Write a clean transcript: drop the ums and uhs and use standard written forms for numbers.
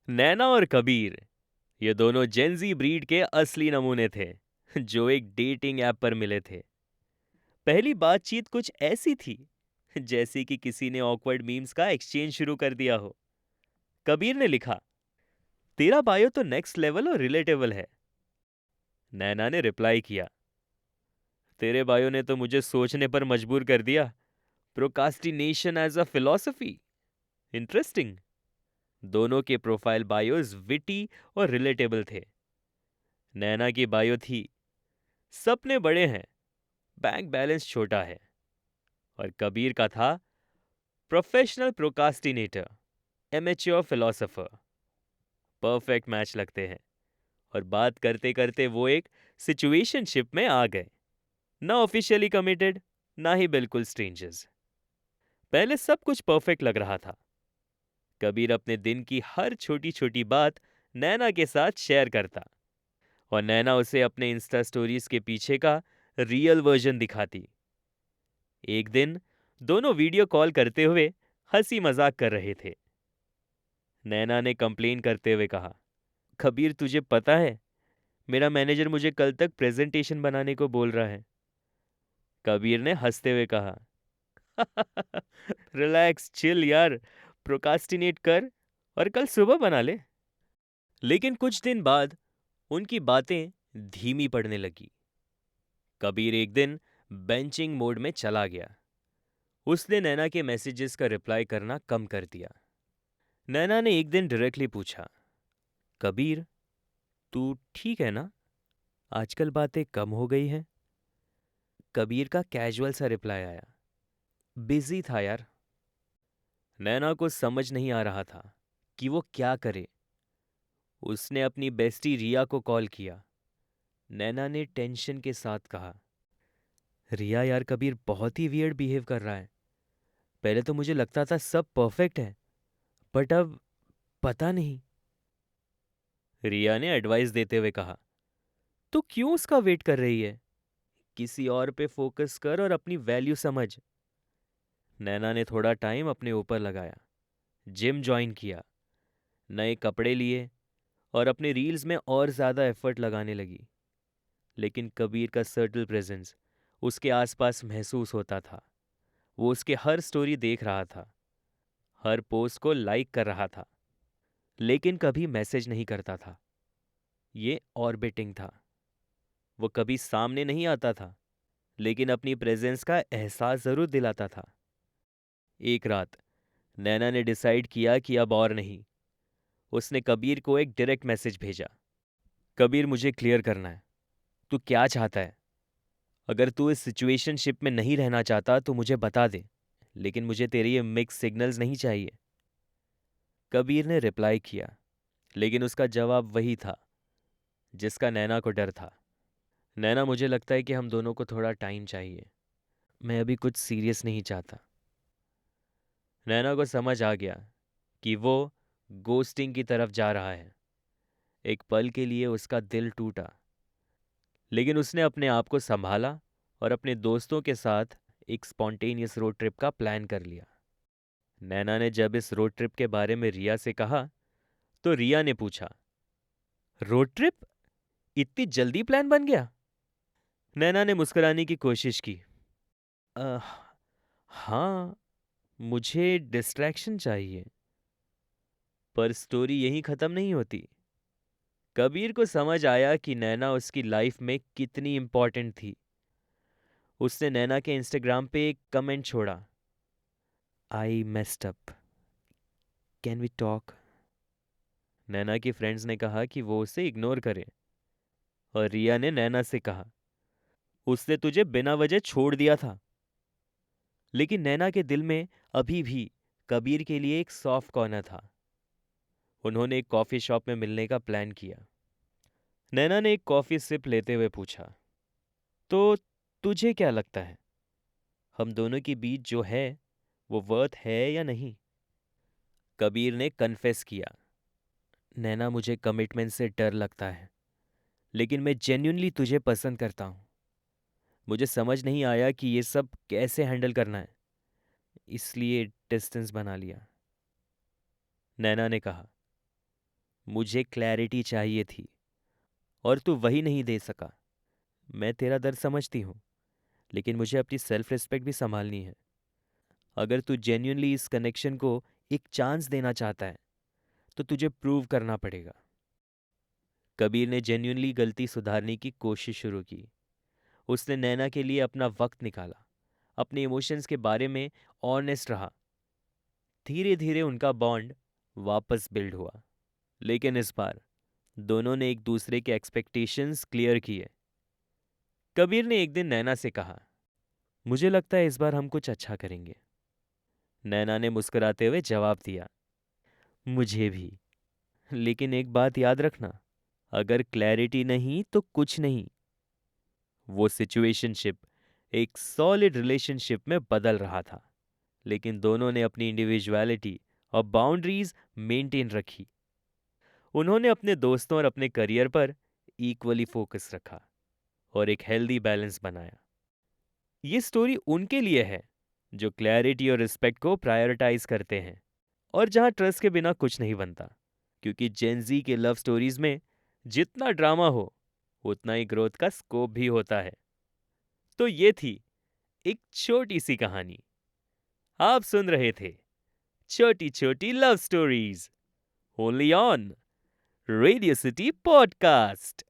नैना और कबीर, ये दोनों जेनजी ब्रीड के असली नमूने थे, जो एक डेटिंग ऐप पर मिले थे। पहली बातचीत कुछ ऐसी थी जैसे कि किसी ने ऑकवर्ड मीम्स का एक्सचेंज शुरू कर दिया हो। कबीर ने लिखा, तेरा बायो तो नेक्स्ट लेवल और रिलेटेबल है। नैना ने रिप्लाई किया, तेरे बायो ने तो मुझे सोचने पर मजबूर कर दिया। Procrastination as a philosophy, interesting. दोनों के प्रोफाइल बायोज विटी और रिलेटेबल थे। नैना की बायो थी, सपने बड़े हैं, बैंक बैलेंस छोटा है। और कबीर का था, professional procrastinator, amateur philosopher. Perfect match लगते हैं। और बात करते करते वो एक सिचुएशनशिप में आ गए। ना ऑफिशियली कमिटेड, ना ही बिल्कुल स्ट्रेंजर्स। पहले सब कुछ परफेक्ट लग रहा था। कबीर अपने दिन की हर छोटी छोटी बात नैना के साथ शेयर करता, और नैना उसे अपने इंस्टा स्टोरीज के पीछे का रियल वर्जन दिखाती। एक दिन दोनों वीडियो कॉल करते हुए हंसी मजाक कर रहे थे। नैना ने कंप्लेन करते हुए कहा, कबीर तुझे पता है, मेरा मैनेजर मुझे कल तक प्रेजेंटेशन बनाने को बोल रहा है। कबीर ने हंसते हुए कहा, रिलैक्स चिल यार, प्रोकास्टिनेट कर और कल सुबह बना ले। लेकिन कुछ दिन बाद उनकी बातें धीमी पड़ने लगी। कबीर एक दिन बेंचिंग मोड में चला गया। उसने नैना के मैसेजेस का रिप्लाई करना कम कर दिया। नैना ने एक दिन डायरेक्टली पूछा, कबीर तू ठीक है ना? आजकल बातें कम हो गई हैं। कबीर का कैजुअल सा रिप्लाई आया, बिजी था यार। नैना को समझ नहीं आ रहा था कि वो क्या करे। उसने अपनी बेस्टी रिया को कॉल किया। नैना ने टेंशन के साथ कहा, रिया यार कबीर बहुत ही वियर्ड बिहेव कर रहा है। पहले तो मुझे लगता था सब परफेक्ट है, बट अब पता नहीं। रिया ने एडवाइस देते हुए कहा, तो क्यों उसका वेट कर रही है? किसी और पे फोकस कर और अपनी वैल्यू समझ। नैना ने थोड़ा टाइम अपने ऊपर लगाया, जिम ज्वाइन किया, नए कपड़े लिए और अपने रील्स में और ज़्यादा एफर्ट लगाने लगी। लेकिन कबीर का सर्टल प्रेजेंस उसके आसपास महसूस होता था। वो उसके हर स्टोरी देख रहा था, हर पोस्ट को लाइक कर रहा था, लेकिन कभी मैसेज नहीं करता था। ये ऑर्बिटिंग था। वो कभी सामने नहीं आता था, लेकिन अपनी प्रेजेंस का एहसास जरूर दिलाता था। एक रात नैना ने डिसाइड किया कि अब और नहीं। उसने कबीर को एक डायरेक्ट मैसेज भेजा, कबीर मुझे क्लियर करना है, तू क्या चाहता है? अगर तू इस सिचुएशनशिप में नहीं रहना चाहता तो मुझे बता दे, लेकिन मुझे तेरे ये मिक्स सिग्नल्स नहीं चाहिए। कबीर ने रिप्लाई किया, लेकिन उसका जवाब वही था जिसका नैना को डर था। नैना मुझे लगता है कि हम दोनों को थोड़ा टाइम चाहिए। मैं अभी कुछ सीरियस नहीं चाहता। नैना को समझ आ गया कि वो गोस्टिंग की तरफ जा रहा है। एक पल के लिए उसका दिल टूटा, लेकिन उसने अपने आप को संभाला और अपने दोस्तों के साथ एक स्पॉन्टेनियस रोड ट्रिप का प्लान कर लिया। नैना ने जब इस रोड ट्रिप के बारे में रिया से कहा, तो रिया ने पूछा, रोड ट्रिप? इतनी जल्दी प्लान बन गया? नैना ने मुस्कुराने की कोशिश की। "अ, हाँ, मुझे डिस्ट्रैक्शन चाहिए।" पर स्टोरी यहीं खत्म नहीं होती। कबीर को समझ आया कि नैना उसकी लाइफ में कितनी इंपॉर्टेंट थी। उसने नैना के इंस्टाग्राम पे एक कमेंट छोड़ा, I messed up, can we talk? Naina की फ्रेंड्स ने कहा कि वो उसे इग्नोर करे, और रिया ने नैना से कहा, उसने तुझे बिना वजह छोड़ दिया था। लेकिन नैना के दिल में अभी भी कबीर के लिए एक सॉफ्ट कॉर्नर था। उन्होंने एक कॉफी शॉप में मिलने का प्लान किया। नैना ने एक कॉफी सिप लेते हुए पूछा, तो तुझे क्या लगता है, हम दोनों के बीच जो है वो वर्थ है या नहीं? कबीर ने कन्फेस किया, नैना मुझे कमिटमेंट से डर लगता है, लेकिन मैं जेन्युइनली तुझे पसंद करता हूँ। मुझे समझ नहीं आया कि ये सब कैसे हैंडल करना है, इसलिए डिस्टेंस बना लिया। नैना ने कहा, मुझे क्लैरिटी चाहिए थी और तू वही नहीं दे सका। मैं तेरा दर्द समझती हूँ, लेकिन मुझे अपनी सेल्फ रिस्पेक्ट भी संभालनी है। अगर तू जेन्युइनली इस कनेक्शन को एक चांस देना चाहता है तो तुझे प्रूव करना पड़ेगा। कबीर ने जेन्युइनली गलती सुधारने की कोशिश शुरू की। उसने नैना के लिए अपना वक्त निकाला, अपने इमोशंस के बारे में ऑनेस्ट रहा। धीरे धीरे उनका बॉन्ड वापस बिल्ड हुआ। लेकिन इस बार दोनों ने एक दूसरे के एक्सपेक्टेशंस क्लियर किए। कबीर ने एक दिन नैना से कहा, मुझे लगता है इस बार हम कुछ अच्छा करेंगे। नैना ने मुस्कुराते हुए जवाब दिया, मुझे भी। लेकिन एक बात याद रखना, अगर क्लैरिटी नहीं तो कुछ नहीं। वो सिचुएशनशिप एक सॉलिड रिलेशनशिप में बदल रहा था, लेकिन दोनों ने अपनी इंडिविजुअलिटी और बाउंड्रीज मेंटेन रखी। उन्होंने अपने दोस्तों और अपने करियर पर इक्वली फोकस रखा और एक हेल्दी बैलेंस बनाया। ये स्टोरी उनके लिए है जो क्लैरिटी और रिस्पेक्ट को प्रायोरिटाइज करते हैं और जहां ट्रस्ट के बिना कुछ नहीं बनता, क्योंकि जेनजी के लव स्टोरीज में जितना ड्रामा हो उतना ही ग्रोथ का स्कोप भी होता है। तो ये थी एक छोटी सी कहानी। आप सुन रहे थे छोटी छोटी love stories, only on radio city podcast.